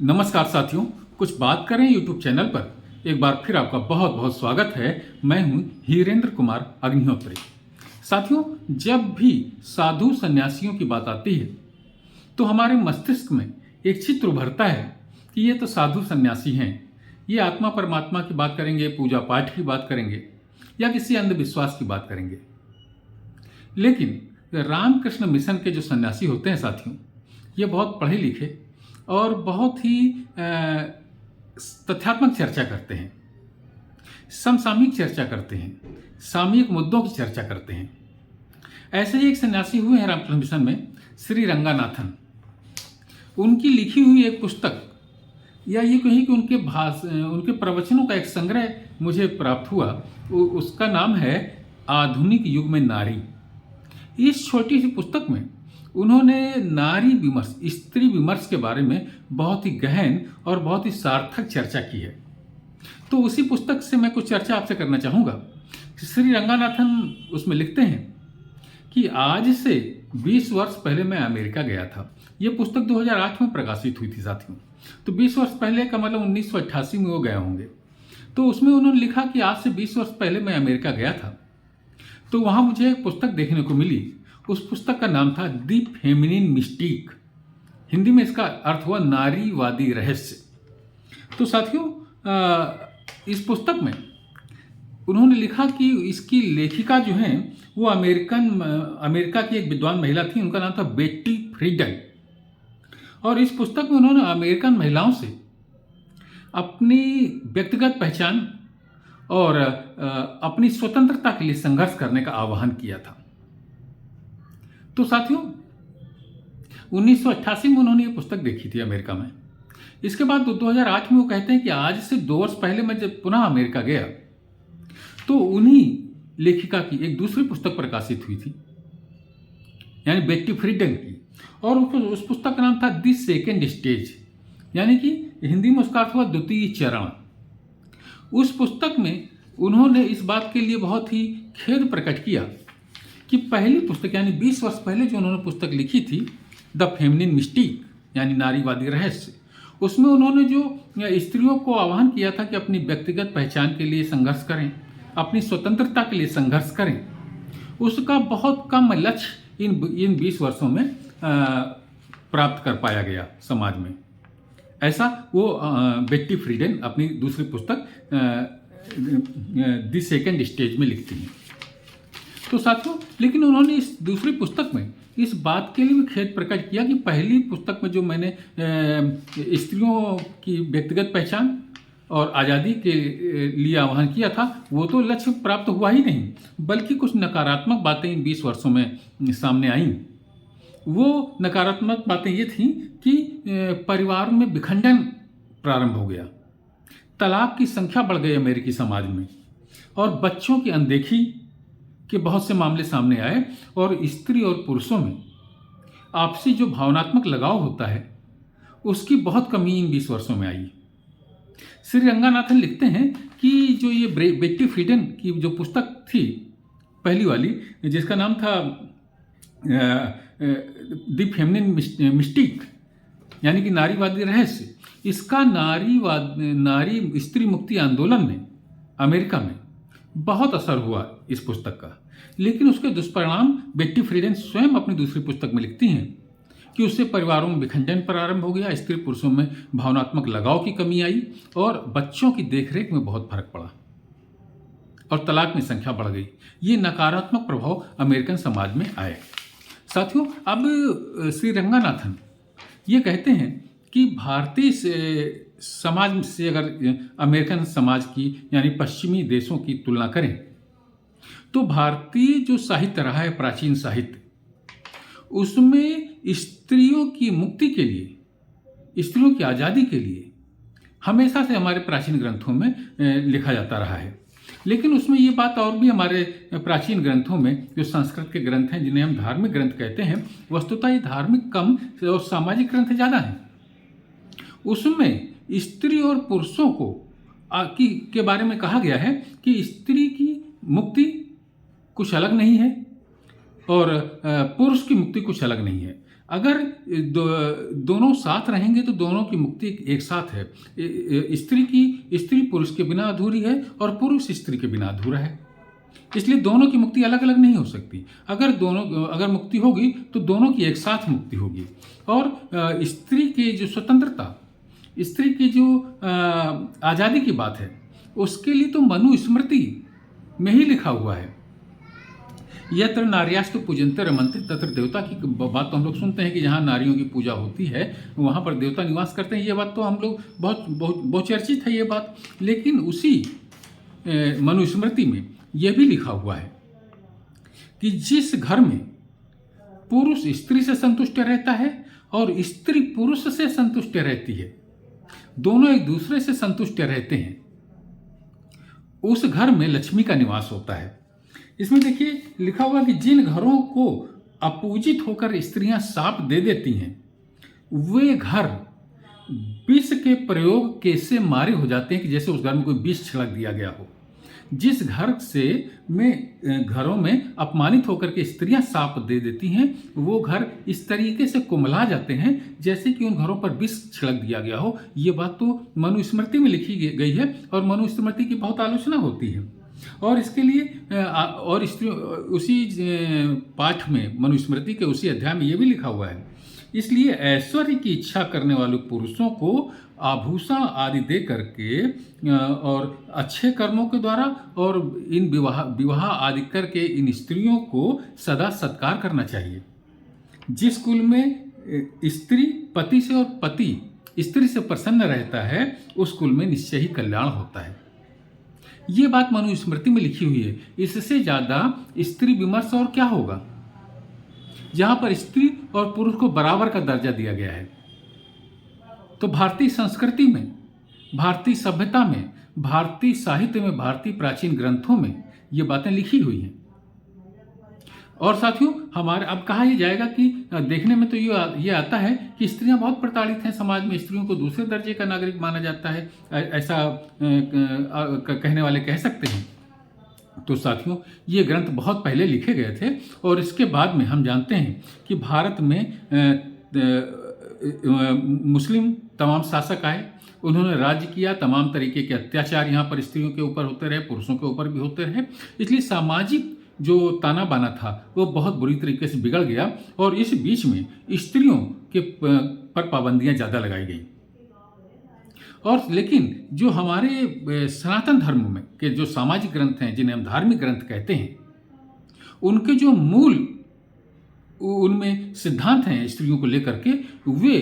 नमस्कार साथियों, कुछ बात करें यूट्यूब चैनल पर एक बार फिर आपका बहुत बहुत स्वागत है। मैं हूं हीरेंद्र कुमार अग्निहोत्री। साथियों, जब भी साधु सन्यासियों की बात आती है तो हमारे मस्तिष्क में एक चित्र उभरता है कि ये तो साधु सन्यासी हैं, ये आत्मा परमात्मा की बात करेंगे, पूजा पाठ की बात करेंगे या किसी अंधविश्वास की बात करेंगे। लेकिन रामकृष्ण मिशन के जो सन्यासी होते हैं साथियों, ये बहुत पढ़े लिखे और बहुत ही तथ्यात्मक चर्चा करते हैं, समसामयिक चर्चा करते हैं, सामयिक मुद्दों की चर्चा करते हैं। ऐसे ही एक सन्यासी हुए हैं रामकृष्ण मिशन में, श्री रंगानाथन। उनकी लिखी हुई एक पुस्तक या ये कहीं कि उनके प्रवचनों का एक संग्रह मुझे प्राप्त हुआ। उसका नाम है आधुनिक युग में नारी। इस छोटी सी पुस्तक में उन्होंने नारी विमर्श, स्त्री विमर्श के बारे में बहुत ही गहन और बहुत ही सार्थक चर्चा की है। तो उसी पुस्तक से मैं कुछ चर्चा आपसे करना चाहूँगा। श्री रंगानाथन उसमें लिखते हैं कि आज से 20 वर्ष पहले मैं अमेरिका गया था। ये पुस्तक 2008 में प्रकाशित हुई थी साथियों। तो 20 वर्ष पहले का मतलब 1988 में वो गए होंगे। तो उसमें उन्होंने लिखा कि आज से 20 वर्ष पहले मैं अमेरिका गया था, तो वहाँ मुझे एक पुस्तक देखने को मिली। उस पुस्तक का नाम था दी फेमिनिन मिस्टीक। हिंदी में इसका अर्थ हुआ नारीवादी रहस्य। तो साथियों, इस पुस्तक में उन्होंने लिखा कि इसकी लेखिका जो हैं वो अमेरिका की एक विद्वान महिला थी। उनका नाम था बेट्टी फ्रीडन। और इस पुस्तक में उन्होंने अमेरिकन महिलाओं से अपनी व्यक्तिगत पहचान और अपनी स्वतंत्रता के लिए संघर्ष करने का आह्वान किया था। तो साथियों, 1988 में उन्होंने ये पुस्तक देखी थी अमेरिका में। इसके बाद 2008 में वो कहते हैं कि आज से 2 वर्ष पहले मैं जब पुनः अमेरिका गया तो उन्हीं लेखिका की एक दूसरी पुस्तक प्रकाशित हुई थी, यानी बेट्टी फ्रीडन की। और उस पुस्तक का नाम था द सेकेंड स्टेज, यानी कि हिंदी में उसका अर्थ हुआ द्वितीय चरण। उस पुस्तक में उन्होंने इस बात के लिए बहुत ही खेद प्रकट किया कि पहली पुस्तक यानी 20 वर्ष पहले जो उन्होंने पुस्तक लिखी थी द फेमिनिन मिस्टीक यानी नारीवादी रहस्य, उसमें उन्होंने जो स्त्रियों को आह्वान किया था कि अपनी व्यक्तिगत पहचान के लिए संघर्ष करें, अपनी स्वतंत्रता के लिए संघर्ष करें, उसका बहुत कम लक्ष्य इन 20 वर्षों में प्राप्त कर पाया गया समाज में। ऐसा वो बेट्टी फ्रीडन अपनी दूसरी पुस्तक द सेकेंड स्टेज में लिखती हैं। तो साथियों, लेकिन उन्होंने इस दूसरी पुस्तक में इस बात के लिए भी खेद प्रकट किया कि पहली पुस्तक में जो मैंने स्त्रियों की व्यक्तिगत पहचान और आज़ादी के लिए आह्वान किया था वो तो लक्ष्य प्राप्त हुआ ही नहीं, बल्कि कुछ नकारात्मक बातें इन 20 वर्षों में सामने आईं। वो नकारात्मक बातें ये थीं कि परिवार में विखंडन प्रारंभ हो गया, तलाक की संख्या बढ़ गई अमेरिकी समाज में, और बच्चों की अनदेखी के बहुत से मामले सामने आए, और स्त्री और पुरुषों में आपसी जो भावनात्मक लगाव होता है उसकी बहुत कमी इन 20 वर्षों में आई। श्री रंगानाथन लिखते हैं कि जो ये बेट्टी फ्रीडन की जो पुस्तक थी पहली वाली, जिसका नाम था द फेमिनिन मिस्टीक यानी कि नारीवादी रहस्य, इसका नारी स्त्री मुक्ति आंदोलन में अमेरिका में बहुत असर हुआ इस पुस्तक का। लेकिन उसके दुष्परिणाम बेट्टी फ्रीडन स्वयं अपनी दूसरी पुस्तक में लिखती हैं कि उससे परिवारों में विखंडन प्रारंभ हो गया, स्त्री पुरुषों में भावनात्मक लगाव की कमी आई, और बच्चों की देखरेख में बहुत फर्क पड़ा, और तलाक में संख्या बढ़ गई। ये नकारात्मक प्रभाव अमेरिकन समाज में आए। साथियों, अब श्री रंगानाथन ये कहते हैं कि भारतीय समाज से अगर अमेरिकन समाज की यानी पश्चिमी देशों की तुलना करें तो भारतीय जो साहित्य रहा है, प्राचीन साहित्य, उसमें स्त्रियों की मुक्ति के लिए, स्त्रियों की आज़ादी के लिए हमेशा से हमारे प्राचीन ग्रंथों में लिखा जाता रहा है। लेकिन उसमें ये बात और भी हमारे प्राचीन ग्रंथों में, जो संस्कृत के ग्रंथ हैं जिन्हें हम धार्मिक ग्रंथ कहते हैं, वस्तुतः ये धार्मिक कम और सामाजिक ग्रंथ ज़्यादा हैं। उसमें स्त्री और पुरुषों को के बारे में कहा गया है कि स्त्री की मुक्ति कुछ अलग नहीं है और पुरुष की मुक्ति कुछ अलग नहीं है। अगर दोनों साथ रहेंगे तो दोनों की मुक्ति एक साथ है। स्त्री पुरुष के बिना अधूरी है और पुरुष स्त्री के बिना अधूरा है। इसलिए दोनों की मुक्ति अलग अलग नहीं हो सकती। अगर मुक्ति होगी तो दोनों की एक साथ मुक्ति होगी। और स्त्री की जो स्वतंत्रता, स्त्री की जो आज़ादी की बात है, उसके लिए तो मनुस्मृति में ही लिखा हुआ है। यत्र नार्यास्तु पूजन्ते रमन्ते तत्र देवता की बात तो हम लोग सुनते हैं कि जहाँ नारियों की पूजा होती है वहाँ पर देवता निवास करते हैं। ये बात तो हम लोग बहुचर्चित है ये बात। लेकिन उसी मनुस्मृति में यह भी लिखा हुआ है कि जिस घर में पुरुष स्त्री से संतुष्ट रहता है और स्त्री पुरुष से संतुष्ट रहती है, दोनों एक दूसरे से संतुष्ट रहते हैं, उस घर में लक्ष्मी का निवास होता है। इसमें देखिए लिखा हुआ कि जिन घरों को अपूजित होकर स्त्रियां शाप दे देती हैं, वे घर विष के प्रयोग कैसे मारे हो जाते हैं कि जैसे उस घर में कोई विष छिड़क दिया गया हो। जिस घर घरों में अपमानित होकर के स्त्रियां शाप दे देती हैं, वो घर इस तरीके से कुमला जाते हैं जैसे कि उन घरों पर विष छिड़क दिया गया हो। ये बात तो मनुस्मृति में लिखी गई है और मनुस्मृति की बहुत आलोचना होती है। और इसके लिए और उसी पाठ में, मनुस्मृति के उसी अध्याय में ये भी लिखा हुआ है, इसलिए ऐश्वर्य की इच्छा करने वाले पुरुषों को आभूषण आदि दे करके और अच्छे कर्मों के द्वारा और इन विवाह आदि करके इन स्त्रियों को सदा सत्कार करना चाहिए। जिस कुल में स्त्री पति से और पति स्त्री से प्रसन्न रहता है, उस कुल में निश्चय ही कल्याण होता है। ये बात मनुस्मृति में लिखी हुई है। इससे ज्यादा स्त्री विमर्श और क्या होगा, जहां पर स्त्री और पुरुष को बराबर का दर्जा दिया गया है। तो भारतीय संस्कृति में, भारतीय सभ्यता में, भारतीय साहित्य में, भारतीय प्राचीन ग्रंथों में ये बातें लिखी हुई हैं। और साथियों, हमारे अब कहा यह जाएगा कि देखने में तो ये आता है कि स्त्रियां बहुत प्रताड़ित हैं समाज में, स्त्रियों को दूसरे दर्जे का नागरिक माना जाता है, ऐसा कहने वाले कह सकते हैं। तो साथियों, ये ग्रंथ बहुत पहले लिखे गए थे और इसके बाद में हम जानते हैं कि भारत में मुस्लिम तमाम शासक आए, उन्होंने राज्य किया, तमाम तरीके के अत्याचार यहाँ पर स्त्रियों के ऊपर होते रहे, पुरुषों के ऊपर भी होते रहे। इसलिए सामाजिक जो ताना बाना था वो बहुत बुरी तरीके से बिगड़ गया और इस बीच में स्त्रियों के पर पाबंदियां ज़्यादा लगाई गई। और लेकिन जो हमारे सनातन धर्म में के जो सामाजिक ग्रंथ हैं, जिन्हें हम धार्मिक ग्रंथ कहते हैं, उनके जो मूल उनमें सिद्धांत हैं स्त्रियों को लेकर के, वे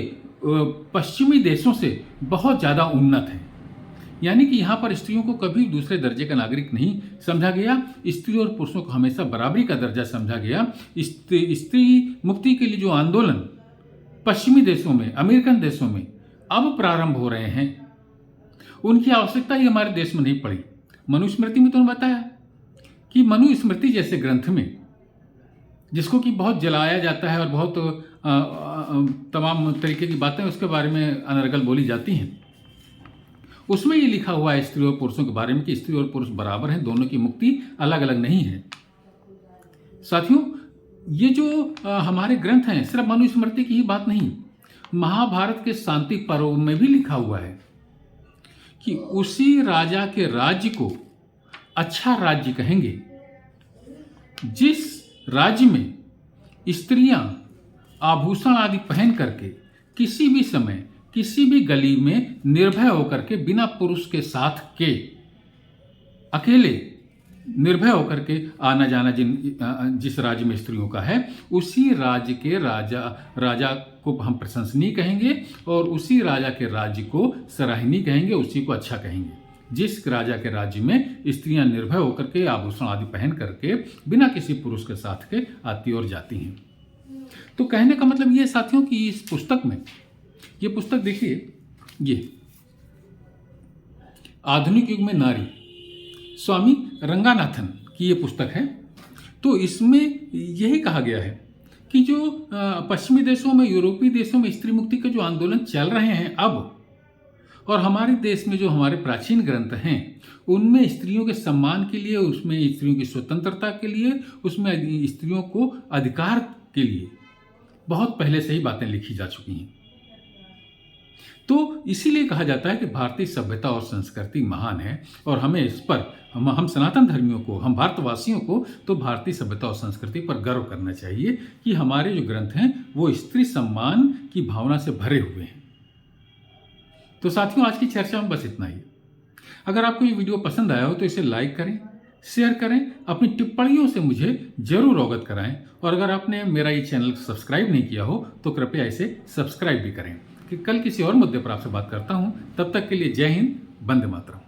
पश्चिमी देशों से बहुत ज़्यादा उन्नत हैं। यानी कि यहाँ पर स्त्रियों को कभी दूसरे दर्जे का नागरिक नहीं समझा गया, स्त्री और पुरुषों को हमेशा बराबरी का दर्जा समझा गया। स्त्री मुक्ति के लिए जो आंदोलन पश्चिमी देशों में, अमेरिकन देशों में अब प्रारंभ हो रहे हैं, उनकी आवश्यकता ही हमारे देश में नहीं पड़ी। मनुस्मृति में तो उन्होंने बताया कि मनुस्मृति जैसे ग्रंथ में, जिसको कि बहुत जलाया जाता है और बहुत तमाम तरीके की बातें उसके बारे में अनर्गल बोली जाती हैं, उसमें ये लिखा हुआ है स्त्री और पुरुषों के बारे में कि स्त्री और पुरुष बराबर हैं, दोनों की मुक्ति अलग अलग नहीं है। साथियों, ये जो हमारे ग्रंथ हैं सिर्फ मनुस्मृति की ही बात नहीं, महाभारत के शांति पर्व में भी लिखा हुआ है कि उसी राजा के राज्य को अच्छा राज्य कहेंगे जिस राज्य में स्त्रियां आभूषण आदि पहन करके किसी भी समय किसी भी गली में निर्भय होकर के, बिना पुरुष के साथ के, अकेले निर्भय होकर के आना जाना जिस राज्य में स्त्रियों का है, उसी राज्य के राजा को हम प्रशंसनीय कहेंगे और उसी राजा के राज्य को सराहनीय कहेंगे, उसी को अच्छा कहेंगे जिस राजा के राज्य में स्त्रियां निर्भय होकर के आभूषण आदि पहन करके बिना किसी पुरुष के साथ के आती और जाती हैं। तो कहने का मतलब ये साथियों कि इस पुस्तक में, ये पुस्तक देखिए, ये आधुनिक युग में नारी, स्वामी रंगानाथन की ये पुस्तक है। तो इसमें यही कहा गया है कि जो पश्चिमी देशों में, यूरोपीय देशों में स्त्री मुक्ति के जो आंदोलन चल रहे हैं अब, और हमारे देश में जो हमारे प्राचीन ग्रंथ हैं, उनमें स्त्रियों के सम्मान के लिए, उसमें स्त्रियों की स्वतंत्रता के लिए, उसमें स्त्रियों को अधिकार के लिए बहुत पहले से ही बातें लिखी जा चुकी हैं। तो इसीलिए कहा जाता है कि भारतीय सभ्यता और संस्कृति महान है, और हमें इस पर हम सनातन धर्मियों को, हम भारतवासियों को तो भारतीय सभ्यता और संस्कृति पर गर्व करना चाहिए कि हमारे जो ग्रंथ हैं वो स्त्री सम्मान की भावना से भरे हुए हैं। तो साथियों, आज की चर्चा में बस इतना ही। अगर आपको ये वीडियो पसंद आया हो तो इसे लाइक करें, शेयर करें, अपनी टिप्पणियों से मुझे जरूर अवगत कराएं, और अगर आपने मेरा ये चैनल सब्सक्राइब नहीं किया हो तो कृपया इसे सब्सक्राइब भी करें। कि कल किसी और मुद्दे पर आपसे बात करता हूं। तब तक के लिए जय हिंद, वंदे मातरम।